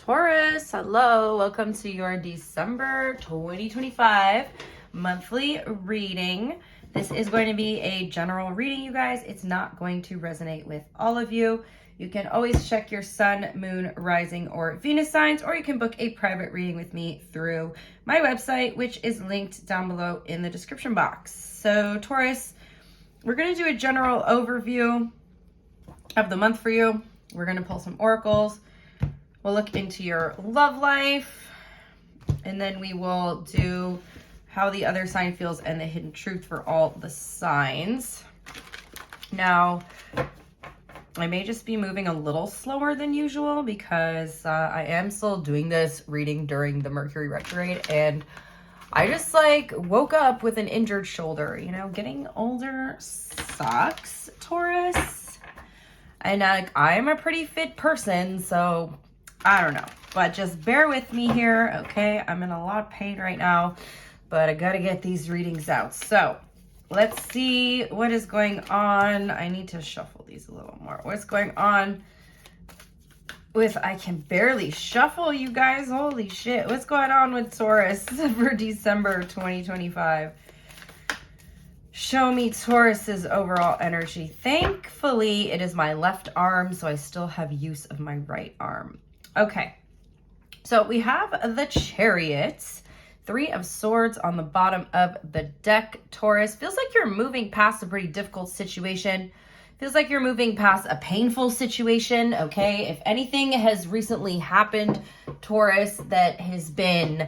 Taurus, hello, welcome to your December 2025 monthly reading. This is going to be a general reading, you guys. It's not going to resonate with all of you. You can always check your sun, moon, rising, or Venus signs, or you can book a private reading with me through my website, which is linked down below in the description box. So Taurus, we're going to do a general overview of the month for you. We're going to pull some oracles. We'll look into your love life, and then we will do how the other sign feels and the hidden truth for all the signs. Now, I may just be moving a little slower than usual because I am still doing this reading during the Mercury retrograde, and I just woke up with an injured shoulder. You know, getting older sucks, Taurus. And I'm a pretty fit person, so I don't know, but just bear with me here, okay? I'm in a lot of pain right now, but I gotta get these readings out. So let's see what is going on. I need to shuffle these a little more. What's going on with, I can barely shuffle, you guys. Holy shit. What's going on with Taurus for December 2025? Show me Taurus's overall energy. Thankfully, it is my left arm, so I still have use of my right arm. Okay, so we have the Chariot, 3 of Swords on the bottom of the deck. Taurus, feels like you're moving past a pretty difficult situation. Feels like you're moving past a painful situation, okay? If anything has recently happened, Taurus, that has been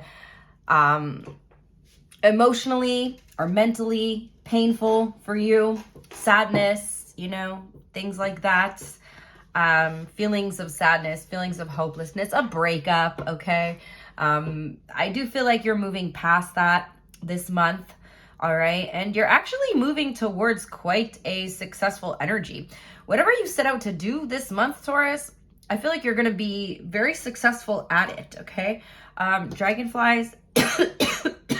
emotionally or mentally painful for you, sadness, you know, things like that. Feelings of sadness, feelings of hopelessness, a breakup, okay? I do feel like you're moving past that this month, all right? And you're actually moving towards quite a successful energy. Whatever you set out to do this month, Taurus, I feel like you're going to be very successful at it, okay? Dragonflies,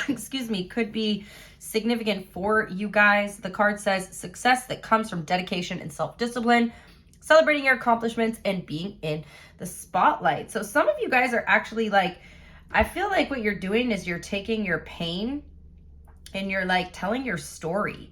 excuse me, could be significant for you guys. The card says success that comes from dedication and self-discipline, celebrating your accomplishments, and being in the spotlight. So some of you guys are actually I feel like what you're doing is you're taking your pain and you're telling your story.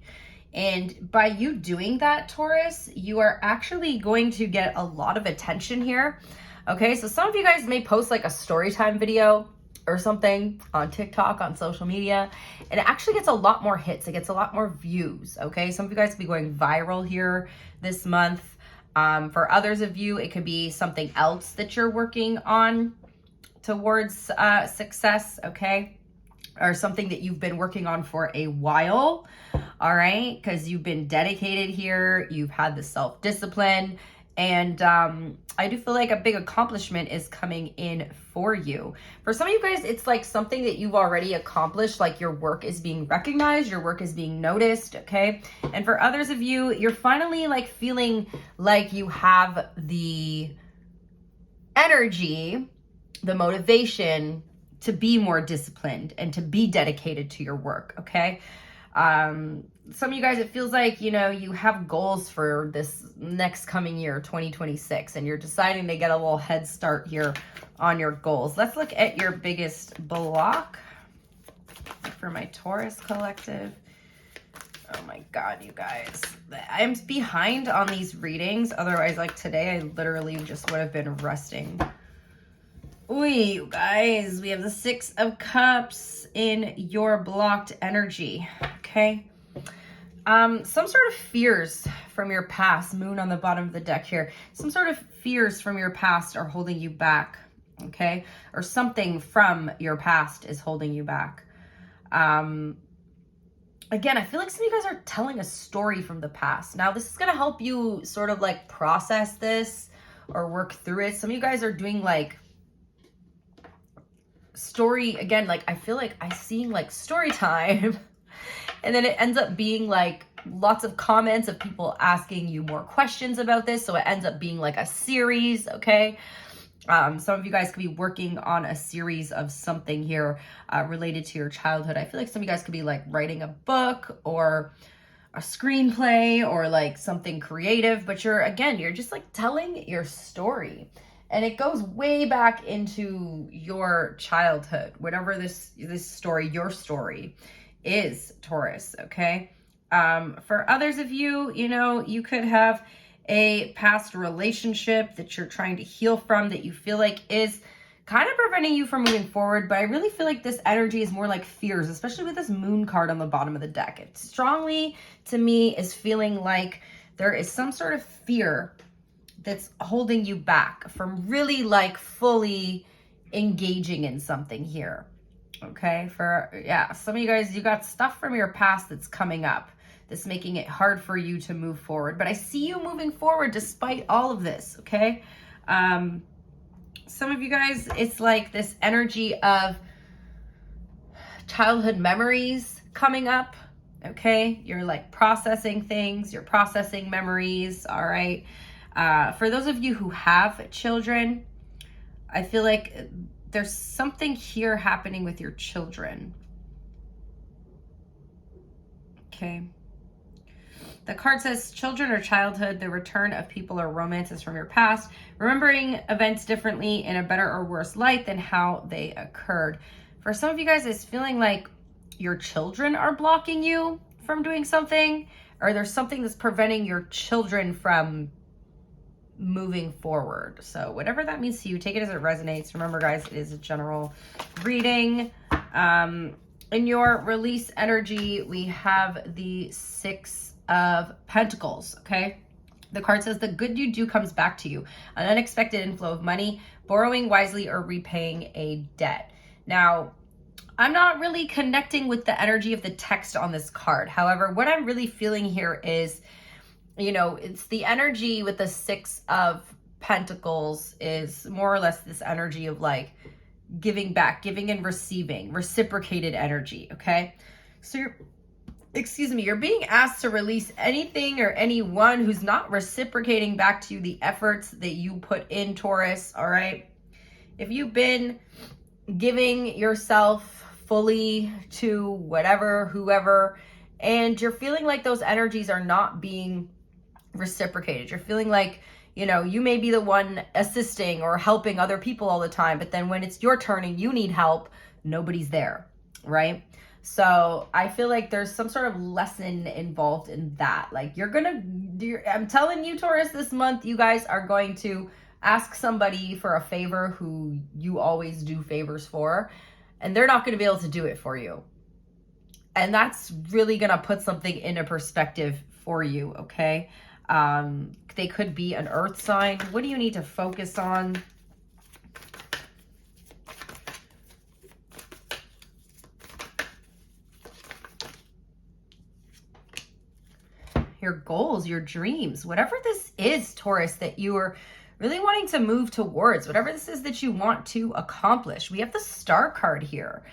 And by you doing that, Taurus, you are actually going to get a lot of attention here. Okay, so some of you guys may post a story time video or something on TikTok, on social media, and it actually gets a lot more hits. It gets a lot more views, okay? Some of you guys will be going viral here this month. For others of you, it could be something else that you're working on towards success, okay? Or something that you've been working on for a while, all right? Because you've been dedicated here, you've had the self-discipline, and I do feel like a big accomplishment is coming in for you. For some of you guys, it's something that you've already accomplished, your work is being recognized, your work is being noticed, okay? And for others of you, you're finally feeling like you have the energy, the motivation to be more disciplined and to be dedicated to your work, okay? Some of you guys, it feels like, you know, you have goals for this next coming year, 2026, and you're deciding to get a little head start here on your goals. Let's look at your biggest block for my Taurus collective. Oh my God, you guys. I'm behind on these readings. Otherwise, today, I literally just would have been resting. Ooh, you guys, we have the 6 of Cups in your blocked energy, okay? Some sort of fears from your past, moon on the bottom of the deck here. Some sort of fears from your past are holding you back, okay? Or something from your past is holding you back. Again, I feel like some of you guys are telling a story from the past. Now, this is going to help you sort of process this or work through it. Some of you guys are doing story, again, I feel like I see story time. And then it ends up being lots of comments of people asking you more questions about this. So it ends up being a series, okay? Some of you guys could be working on a series of something here related to your childhood. I feel like some of you guys could be writing a book or a screenplay or something creative, but you're just telling your story. And it goes way back into your childhood, whatever this story, your story is, Taurus, okay? For others of you, you know, you could have a past relationship that you're trying to heal from that you feel like is kind of preventing you from moving forward. But I really feel like this energy is more like fears, especially with this moon card on the bottom of the deck. It strongly, to me, is feeling like there is some sort of fear that's holding you back from really like fully engaging in something here. Okay, some of you guys, you got stuff from your past that's coming up that's making it hard for you to move forward. But I see you moving forward despite all of this, okay? Some of you guys, it's like this energy of childhood memories coming up, okay? You're like processing things, you're processing memories, all right? For those of you who have children, I feel like there's something here happening with your children. Okay. The card says children or childhood, the return of people or romances from your past, remembering events differently in a better or worse light than how they occurred. For some of you guys, it's feeling like your children are blocking you from doing something, or there's something that's preventing your children from moving forward. So whatever that means to you, take it as it resonates. Remember, guys, it is a general reading. In your release energy, we have the 6 of Pentacles, okay? The card says the good you do comes back to you. An unexpected inflow of money, borrowing wisely, or repaying a debt. Now, I'm not really connecting with the energy of the text on this card. However, what I'm really feeling here is, you know, it's the energy with the 6 of Pentacles is more or less this energy of like giving back, giving and receiving, reciprocated energy, okay? So you're being asked to release anything or anyone who's not reciprocating back to you the efforts that you put in, Taurus, all right? If you've been giving yourself fully to whatever, whoever, and you're feeling like those energies are not being reciprocated, you're feeling like, you know, you may be the one assisting or helping other people all the time, but then when it's your turn and you need help, nobody's there, right? So I feel like there's some sort of lesson involved in that. Like I'm telling you, Taurus, this month, you guys are going to ask somebody for a favor who you always do favors for, and they're not going to be able to do it for you. And that's really going to put something into perspective for you, okay? They could be an earth sign. What do you need to focus on? Your goals, your dreams, whatever this is, Taurus, that you are really wanting to move towards, whatever this is that you want to accomplish. We have the Star card here,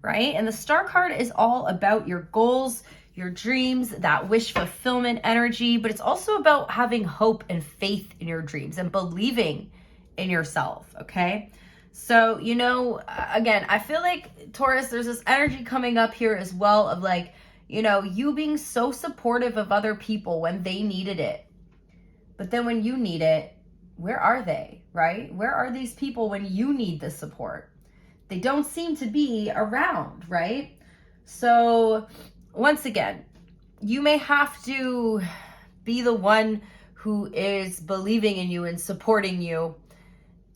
right? And the Star card is all about your goals, your dreams, that wish fulfillment energy, but it's also about having hope and faith in your dreams and believing in yourself, okay? So, you know, again, I feel like, Taurus, there's this energy coming up here as well of like, you know, you being so supportive of other people when they needed it. But then when you need it, where are they, right? Where are these people when you need the support? They don't seem to be around, right? So once again, you may have to be the one who is believing in you and supporting you,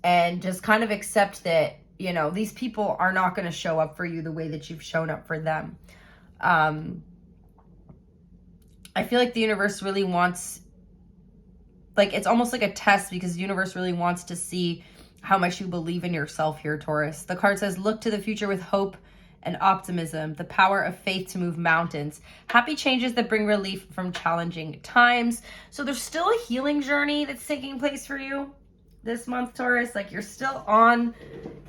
and just kind of accept that, you know, these people are not going to show up for you the way that you've shown up for them. I feel like the universe really wants, like, it's almost like a test, because the universe really wants to see how much you believe in yourself here, Taurus. The card says, look to the future with hope and optimism, the power of faith to move mountains, happy changes that bring relief from challenging times. So there's still a healing journey that's taking place for you this month, Taurus. Like, you're still on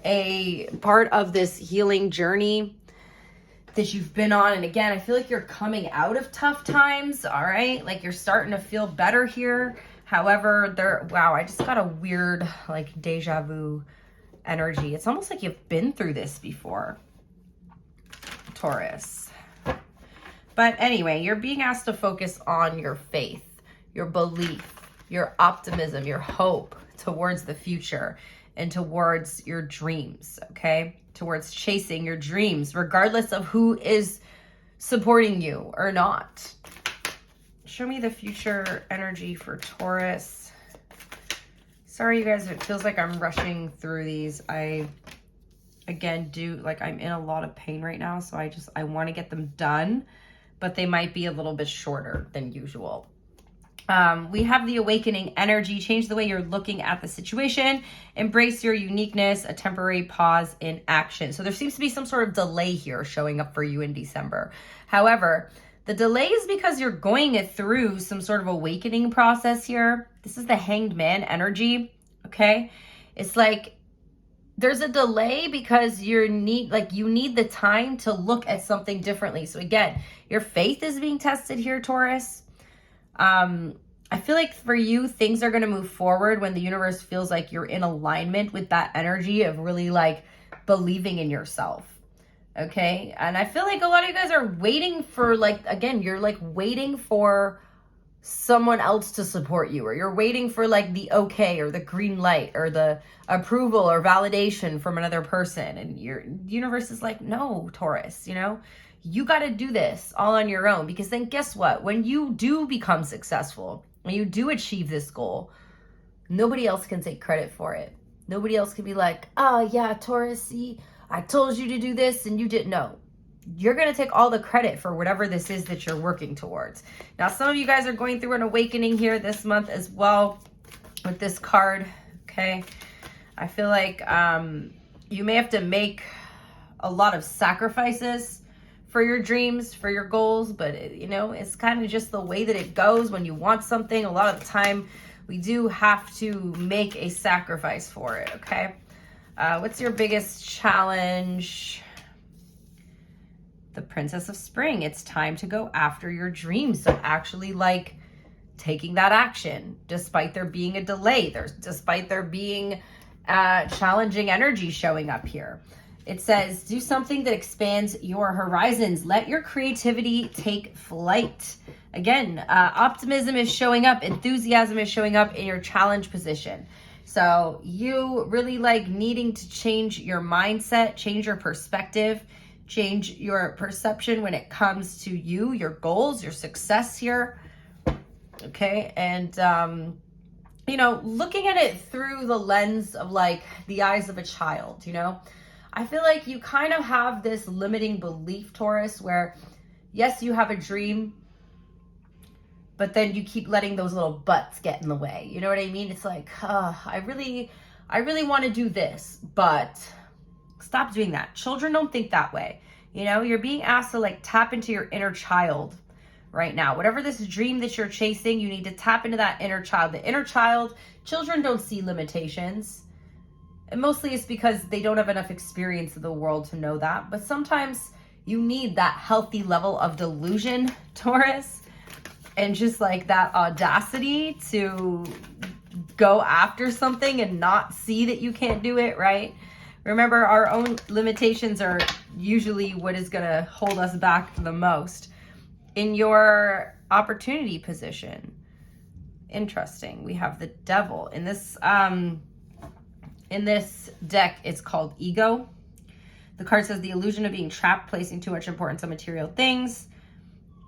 a part of this healing journey that you've been on. And again, I feel like you're coming out of tough times, all right? Like, you're starting to feel better here. However, wow, I just got a weird, like, deja vu energy. It's almost like you've been through this before, Taurus. But anyway, you're being asked to focus on your faith, your belief, your optimism, your hope, towards the future and towards your dreams, okay? Towards chasing your dreams, regardless of who is supporting you or not. Show me the future energy for Taurus. Sorry, you guys, it feels like I'm rushing through these. Again, I'm in a lot of pain right now, so I want to get them done, but they might be a little bit shorter than usual. We have the awakening energy. Change the way you're looking at the situation. Embrace your uniqueness, a temporary pause in action. So there seems to be some sort of delay here showing up for you in December. However, the delay is because you're going through some sort of awakening process here. This is the Hanged Man energy, okay? It's like there's a delay because you need the time to look at something differently. So again, your faith is being tested here, Taurus. I feel like for you, things are going to move forward when the universe feels like you're in alignment with that energy of really like believing in yourself. Okay. And I feel like a lot of you guys are waiting for you're like waiting for someone else to support you, or you're waiting for like the okay or the green light or the approval or validation from another person. And your universe is like, no, Taurus, you got to do this all on your own, because then guess what? When you do become successful, when you do achieve this goal, nobody else can take credit for it. Nobody else can be like, oh yeah, Taurus, see, I told you to do this and you didn't know. You're going to take all the credit for whatever this is that you're working towards. Now, some of you guys are going through an awakening here this month as well with this card, okay? I feel like you may have to make a lot of sacrifices for your dreams, for your goals, but it's kind of just the way that it goes when you want something. A lot of the time, we do have to make a sacrifice for it, okay? What's your biggest challenge? The Princess of Spring. It's time to go after your dreams. So actually like taking that action, despite there being a delay, despite there being challenging energy showing up here. It says, do something that expands your horizons. Let your creativity take flight. Again, optimism is showing up. Enthusiasm is showing up in your challenge position. So you really like needing to change your mindset, change your perspective, change your perception when it comes to you, your goals, your success here. Okay. And, looking at it through the lens of like the eyes of a child, I feel like you kind of have this limiting belief, Taurus, where yes, you have a dream, but then you keep letting those little buts get in the way. You know what I mean? It's like, I really want to do this, but stop doing that. Children don't think that way. You're being asked to like tap into your inner child right now. Whatever this dream that you're chasing, you need to tap into that inner child. The inner child, children don't see limitations. And mostly it's because they don't have enough experience of the world to know that. But sometimes you need that healthy level of delusion, Taurus, and just like that audacity to go after something and not see that you can't do it, right? Remember, our own limitations are usually what is going to hold us back the most. In your opportunity position, interesting, we have the Devil. In this deck, it's called Ego. The card says the illusion of being trapped, placing too much importance on material things,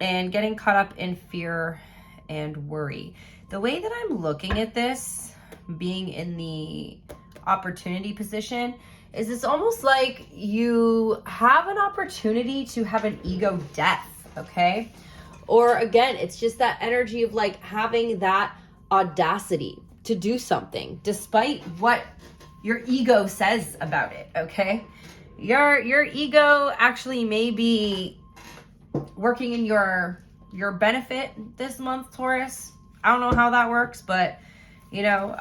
and getting caught up in fear and worry. The way that I'm looking at this, being in the opportunity position, is it's almost like you have an opportunity to have an ego death, okay? Or again, it's just that energy of like having that audacity to do something despite what your ego says about it, okay? Your ego actually may be working in your benefit this month, Taurus. I don't know how that works, but so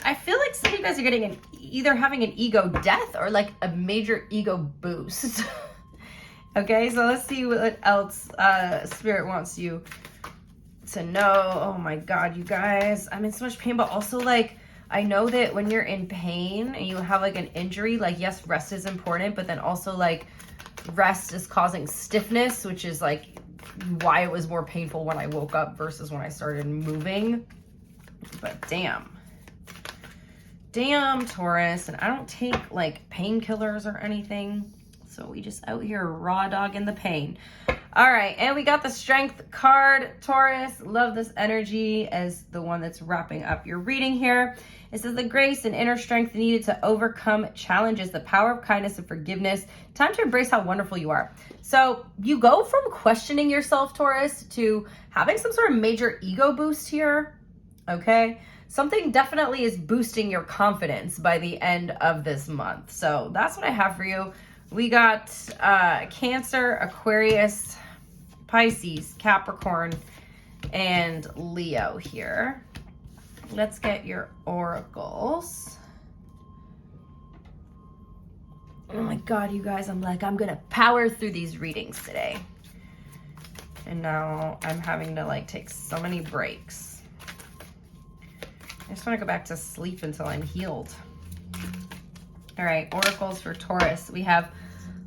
I feel like some of you guys are getting either having an ego death or like a major ego boost. Okay, so let's see what else Spirit wants you to know. Oh my God, you guys, I'm in so much pain, but also like, I know that when you're in pain and you have like an injury, like yes, rest is important, but then also like rest is causing stiffness, which is like why it was more painful when I woke up versus when I started moving. But damn, Taurus. And I don't take like painkillers or anything. So we just out here raw dogging the pain. All right, and we got the Strength card, Taurus. Love this energy as the one that's wrapping up your reading here. It says the grace and inner strength needed to overcome challenges, the power of kindness and forgiveness. Time to embrace how wonderful you are. So you go from questioning yourself, Taurus, to having some sort of major ego boost here, okay? Something definitely is boosting your confidence by the end of this month. So that's what I have for you. We got Cancer, Aquarius, Pisces, Capricorn, and Leo here. Let's get your oracles. Oh my God, you guys, I'm gonna power through these readings today. And now I'm having to like take so many breaks. I just wanna go back to sleep until I'm healed. All right, oracles for Taurus. We have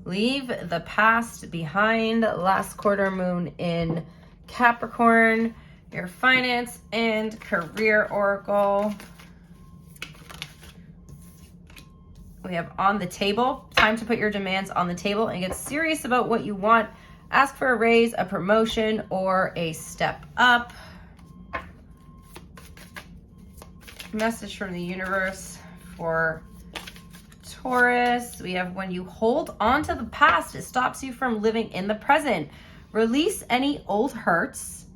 leave the past behind, last quarter moon in Capricorn, your finance and career oracle. We have on the table, time to put your demands on the table and get serious about what you want. Ask for a raise, a promotion, or a step up. Message from the universe for Taurus. We have when you hold on to the past, it stops you from living in the present. Release any old hurts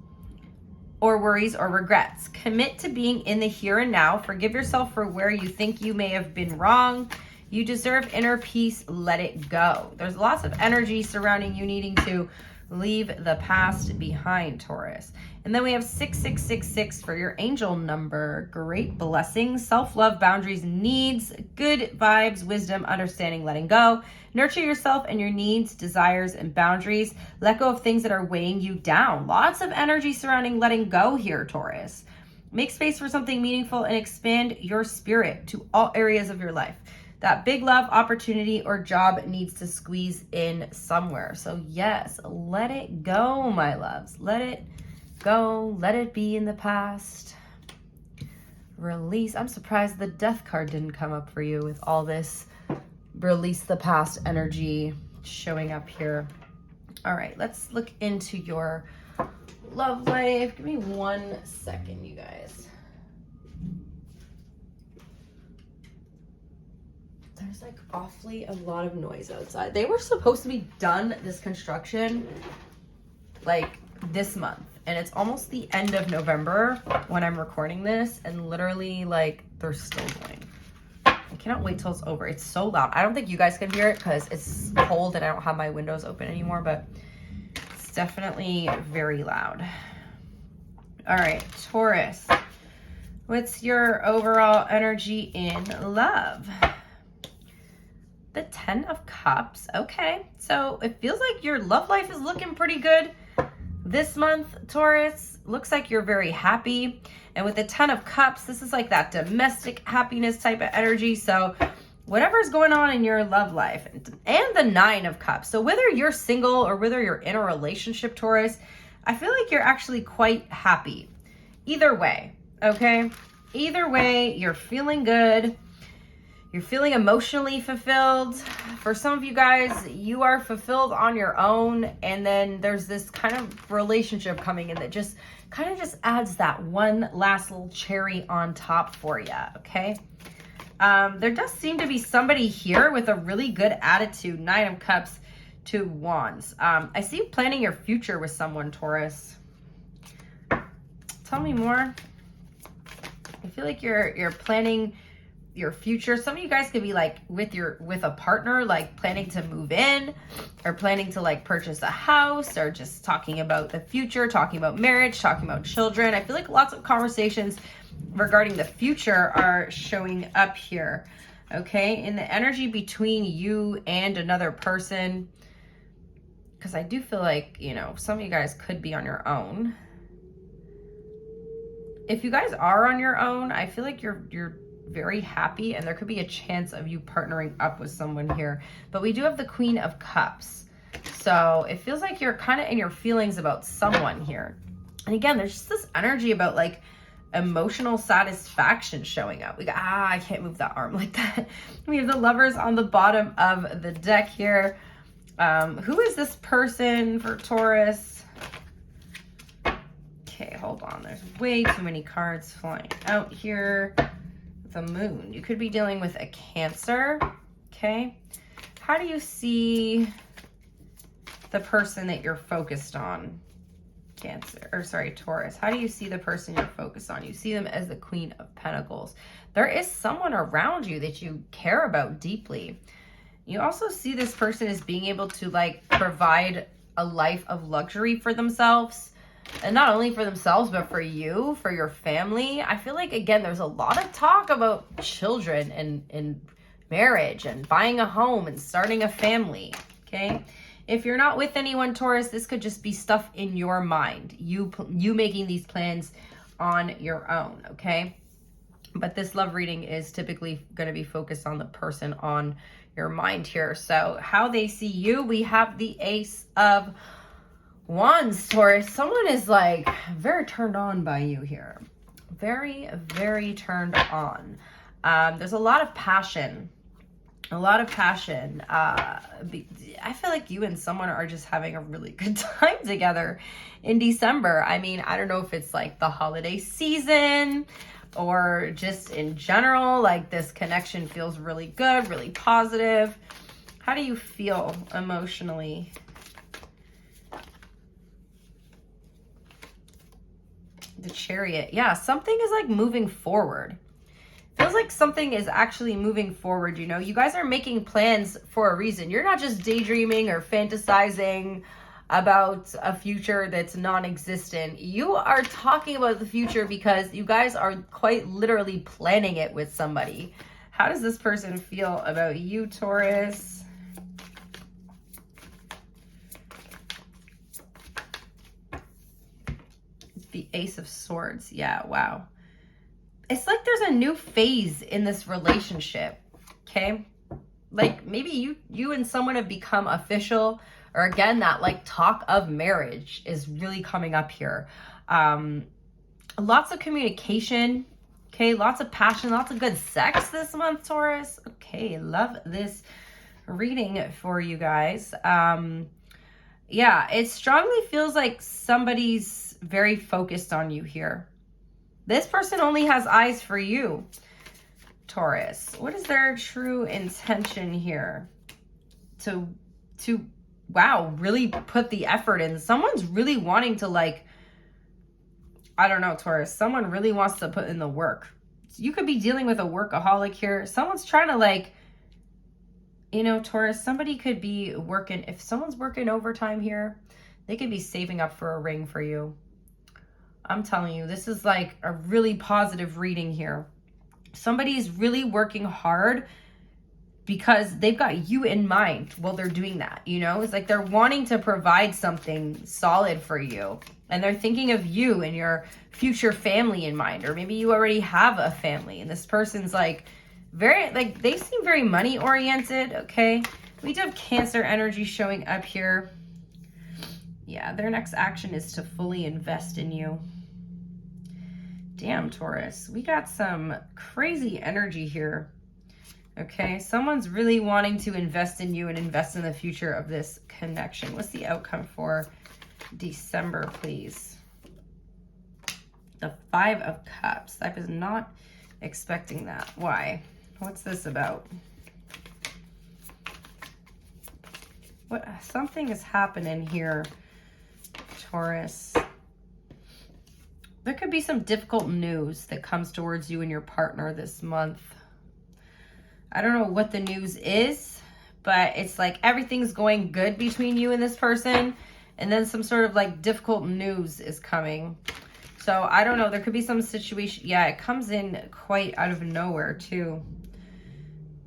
or worries or regrets. Commit to being in the here and now. Forgive yourself for where you think you may have been wrong. You deserve inner peace. Let it go. There's lots of energy surrounding you needing to leave the past behind, Taurus. And then we have 6666 for your angel number. Great blessings, self-love, boundaries, needs, good vibes, wisdom, understanding, letting go. Nurture yourself and your needs, desires, and boundaries. Let go of things that are weighing you down. Lots of energy surrounding letting go here, Taurus. Make space for something meaningful and expand your spirit to all areas of your life. That big love, opportunity, or job needs to squeeze in somewhere. So yes, let it go, my loves. Let it go. Let it be in the past. Release. I'm surprised the death card didn't come up for you with all this release the past energy showing up here. All right, let's look into your love life. Give me 1 second, you guys. There's like awfully a lot of noise outside. They were supposed to be done, this construction, like this month. And it's almost the end of November when I'm recording this. And literally like they're still going. I cannot wait till it's over. It's so loud. I don't think you guys can hear it because it's cold and I don't have my windows open anymore. But it's definitely very loud. All right, Taurus. What's your overall energy in love? The 10 of Cups. Okay, so it feels like your love life is looking pretty good this month, Taurus. Looks like you're very happy. And with the 10 of Cups, this is like that domestic happiness type of energy. So whatever's going on in your love life, and the 9 of Cups. So whether you're single or whether you're in a relationship, Taurus, I feel like you're actually quite happy. Either way, okay? Either way, you're feeling good. You're feeling emotionally fulfilled. For some of you guys, you are fulfilled on your own. And then there's this kind of relationship coming in that just kind of just adds that one last little cherry on top for you, okay? There does seem to be somebody here with a really good attitude. 9 of Cups, 2 Wands. I see you planning your future with someone, Taurus. Tell me more. I feel like you're planning your future. Some of you guys could be like with a partner, like planning to move in or planning to like purchase a house or just talking about the future, talking about marriage, talking about children. I feel like lots of conversations regarding the future are showing up here. Okay, in the energy between you and another person, because I do feel like, you know, some of you guys could be on your own. If you guys are on your own, I feel like you're very happy and there could be a chance of you partnering up with someone here. But we do have the Queen of Cups. So it feels like you're kind of in your feelings about someone here. And again, there's just this energy about like emotional satisfaction showing up. We got, I can't move that arm like that. We have the Lovers on the bottom of the deck here. Who is this person for Taurus? Okay, hold on. There's way too many cards flying out here. The Moon. You could be dealing with a Cancer. Okay. How do you see the person that you're focused on? Cancer, or sorry, Taurus. How do you see the person you're focused on? You see them as the Queen of Pentacles. There is someone around you that you care about deeply. You also see this person as being able to like provide a life of luxury for themselves. And not only for themselves, but for you, for your family. I feel like, again, there's a lot of talk about children and marriage and buying a home and starting a family, okay? If you're not with anyone, Taurus, this could just be stuff in your mind. You making these plans on your own, okay? But this love reading is typically going to be focused on the person on your mind here. So how they see you, we have the Ace of Wands, Taurus. Someone is like very turned on by you here. Very, very turned on. There's a lot of passion. A lot of passion. I feel like you and someone are just having a really good time together in December. I mean, I don't know if it's like the holiday season or just in general, like this connection feels really good, really positive. How do you feel emotionally? The Chariot. Yeah, something is like moving forward. Feels like something is actually moving forward, you know. You guys are making plans for a reason. You're not just daydreaming or fantasizing about a future that's non-existent. You are talking about the future because you guys are quite literally planning it with somebody. How does this person feel about you, Taurus? The Ace of Swords. Yeah, wow. It's like there's a new phase in this relationship, okay? Like maybe you and someone have become official, or again, that like talk of marriage is really coming up here. Lots of communication, okay? Lots of passion, lots of good sex this month, Taurus. Okay, love this reading for you guys. Yeah, it strongly feels like somebody's very focused on you here. This person only has eyes for you, Taurus. What is their true intention here? To wow, really put the effort in. Someone's really wanting to like, I don't know, Taurus. Someone really wants to put in the work. You could be dealing with a workaholic here. Someone's trying to like, you know, Taurus, somebody could be working. If someone's working overtime here, they could be saving up for a ring for you. I'm telling you, this is like a really positive reading here. Somebody's really working hard because they've got you in mind while they're doing that, you know? It's like they're wanting to provide something solid for you. And they're thinking of you and your future family in mind. Or maybe you already have a family and this person's like very, like they seem very money oriented, okay? We do have Cancer energy showing up here. Yeah, their next action is to fully invest in you. Damn, Taurus. We got some crazy energy here. Okay, someone's really wanting to invest in you and invest in the future of this connection. What's the outcome for December, please? The Five of Cups. I was not expecting that. Why? What's this about? What? Something is happening here, Taurus. There could be some difficult news that comes towards you and your partner this month. I don't know what the news is, but it's like everything's going good between you and this person, and then some sort of like difficult news is coming. So I don't know. There could be some situation. Yeah, it comes in quite out of nowhere too.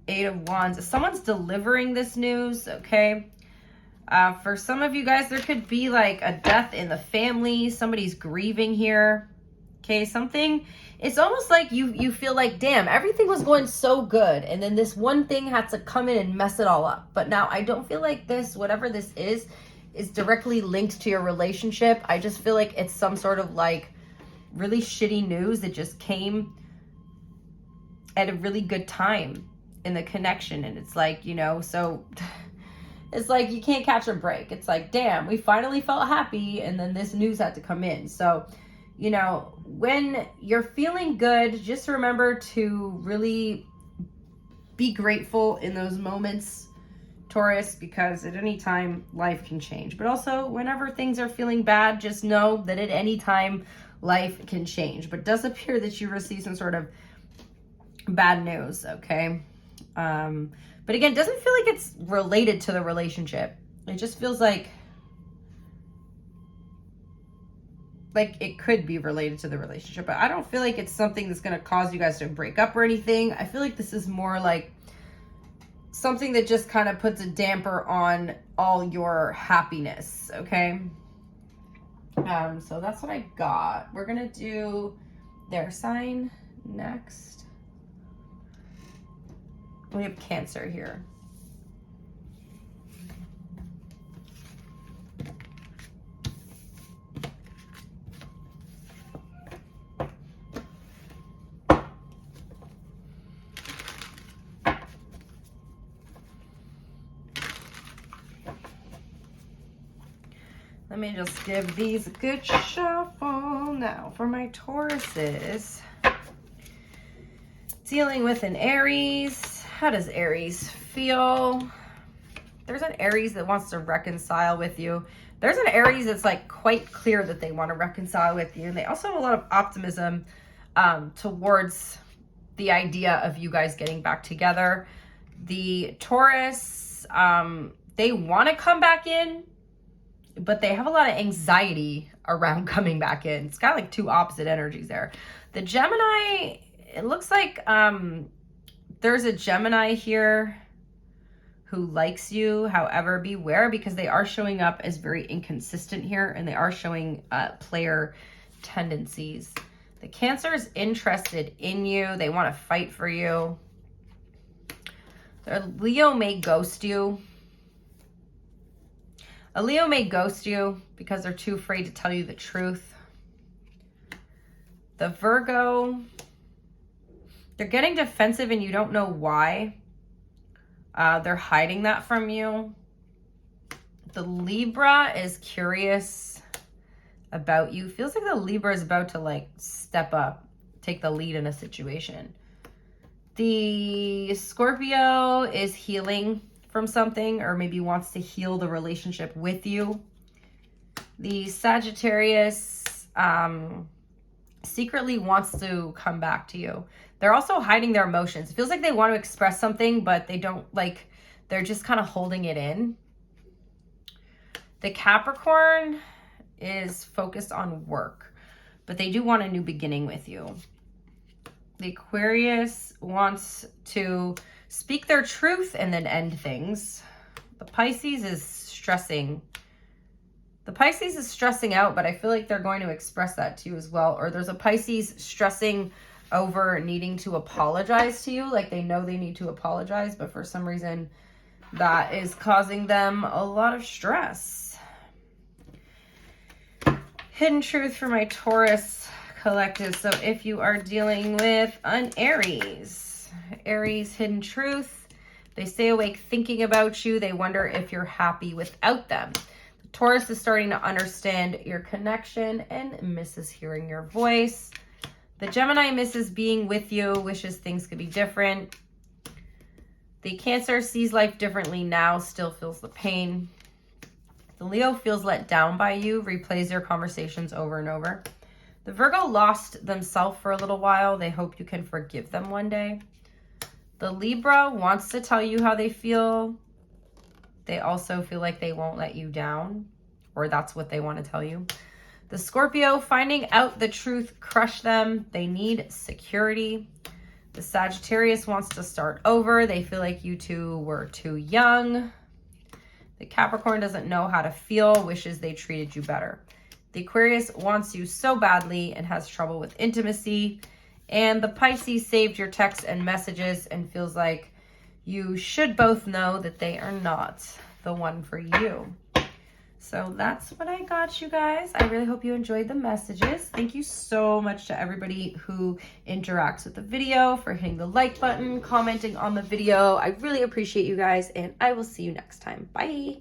Eight of Wands. Someone's delivering this news, okay? For some of you guys, there could be like a death in the family. Somebody's grieving here. Okay, something. It's almost like you feel like, damn, everything was going so good. And then this one thing had to come in and mess it all up. But now I don't feel like this, whatever this is directly linked to your relationship. I just feel like it's some sort of like really shitty news that just came at a really good time in the connection. And it's like, you know, so it's like you can't catch a break. It's like, damn, we finally felt happy, and then this news had to come in. So, you know, when you're feeling good, just remember to really be grateful in those moments, Taurus, because at any time life can change. But also, whenever things are feeling bad, just know that at any time life can change. But it does appear that you receive some sort of bad news, okay? But again, it doesn't feel like it's related to the relationship. It just feels like it could be related to the relationship, but I don't feel like it's something that's going to cause you guys to break up or anything. I feel like this is more like something that just kind of puts a damper on all your happiness, okay? So that's what I got. We're going to do their sign next. We have Cancer here. Let me just give these a good shuffle. Now, for my Tauruses, dealing with an Aries. How does Aries feel? There's an Aries that wants to reconcile with you. There's an Aries that's like quite clear that they want to reconcile with you. And they also have a lot of optimism towards the idea of you guys getting back together. The Taurus, they want to come back in, but they have a lot of anxiety around coming back in. It's kind of like two opposite energies there. The Gemini, it looks like there's a Gemini here who likes you. However, beware, because they are showing up as very inconsistent here, and they are showing player tendencies. The Cancer is interested in you. They want to fight for you. The Leo may ghost you. A Leo may ghost you because they're too afraid to tell you the truth. The Virgo, they're getting defensive and you don't know why. They're hiding that from you. The Libra is curious about you. Feels like the Libra is about to like step up, take the lead in a situation. The Scorpio is healing from something, or maybe wants to heal the relationship with you. The Sagittarius secretly wants to come back to you. They're also hiding their emotions. It feels like they want to express something, but they don't, like, they're just kind of holding it in. The Capricorn is focused on work, but they do want a new beginning with you. The Aquarius wants to speak their truth and then end things. The Pisces is stressing. The Pisces is stressing out, but I feel like they're going to express that to you as well. Or there's a Pisces stressing over needing to apologize to you. Like they know they need to apologize, but for some reason that is causing them a lot of stress. Hidden truth for my Taurus collective. So if you are dealing with an Aries, hidden truth. They stay awake thinking about you. They wonder if you're happy without them. The Taurus is starting to understand your connection and misses hearing your voice. The Gemini misses being with you, wishes things could be different. The Cancer sees life differently now, still feels the pain. The Leo feels let down by you, replays your conversations over and over. The Virgo lost themselves for a little while. They hope you can forgive them one day. The Libra wants to tell you how they feel. They also feel like they won't let you down, or that's what they want to tell you. The Scorpio, finding out the truth crushed them. They need security. The Sagittarius wants to start over. They feel like you two were too young. The Capricorn doesn't know how to feel, wishes they treated you better. The Aquarius wants you so badly and has trouble with intimacy. And the Pisces saved your texts and messages and feels like you should both know that they are not the one for you. So that's what I got, you guys. I really hope you enjoyed the messages. Thank you so much to everybody who interacts with the video, for hitting the like button, commenting on the video. I really appreciate you guys, and I will see you next time. Bye.